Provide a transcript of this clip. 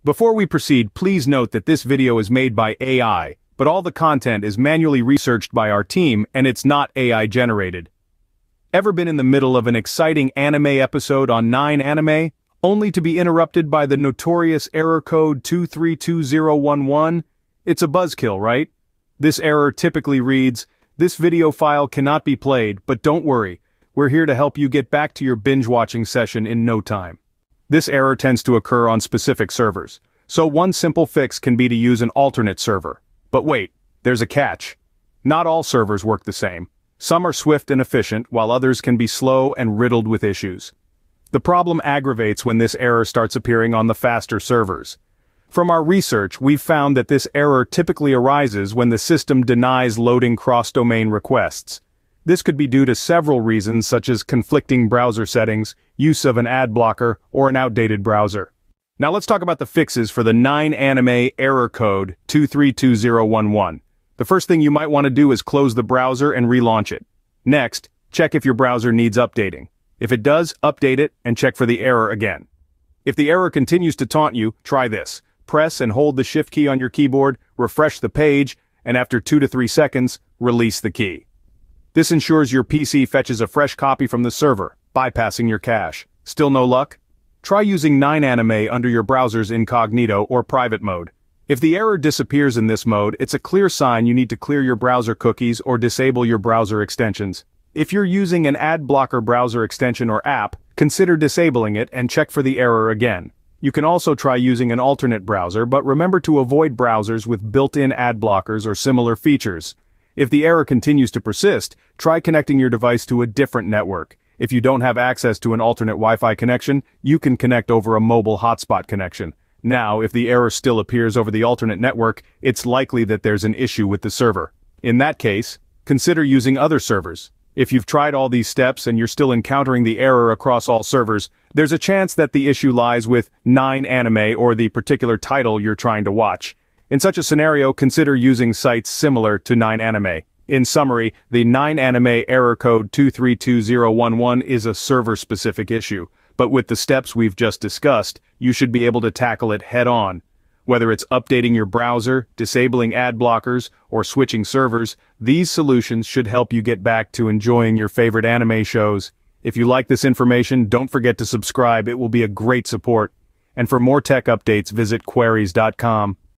Before we proceed, please note that this video is made by AI, but all the content is manually researched by our team and it's not AI generated. Ever been in the middle of an exciting anime episode on 9anime, only to be interrupted by the notorious error code 232011? It's a buzzkill, right? This error typically reads, "This video file cannot be played, but don't worry, we're here to help you get back to your binge-watching session in no time." This error tends to occur on specific servers, so one simple fix can be to use an alternate server. But wait, there's a catch. Not all servers work the same. Some are swift and efficient, while others can be slow and riddled with issues. The problem aggravates when this error starts appearing on the faster servers. From our research, we've found that this error typically arises when the system denies loading cross-domain requests. This could be due to several reasons such as conflicting browser settings, use of an ad blocker, or an outdated browser. Now let's talk about the fixes for the 9anime error code 232011. The first thing you might want to do is close the browser and relaunch it. Next, check if your browser needs updating. If it does, update it and check for the error again. If the error continues to taunt you, try this. Press and hold the Shift key on your keyboard, refresh the page, and after 2 to 3 seconds, release the key. This ensures your PC fetches a fresh copy from the server, bypassing your cache. Still no luck? Try using 9anime under your browser's incognito or private mode. If the error disappears in this mode, it's a clear sign you need to clear your browser cookies or disable your browser extensions. If you're using an ad blocker browser extension or app, consider disabling it and check for the error again. You can also try using an alternate browser, but remember to avoid browsers with built-in ad blockers or similar features. If the error continues to persist, try connecting your device to a different network. If you don't have access to an alternate Wi-Fi connection, you can connect over a mobile hotspot connection. Now, if the error still appears over the alternate network, it's likely that there's an issue with the server. In that case, consider using other servers. If you've tried all these steps and you're still encountering the error across all servers, there's a chance that the issue lies with 9anime or the particular title you're trying to watch. In such a scenario, consider using sites similar to 9anime. In summary, the 9anime error code 232011 is a server-specific issue, but with the steps we've just discussed, you should be able to tackle it head-on. Whether it's updating your browser, disabling ad blockers, or switching servers, these solutions should help you get back to enjoying your favorite anime shows. If you like this information, don't forget to subscribe, it will be a great support. And for more tech updates, visit queries.com.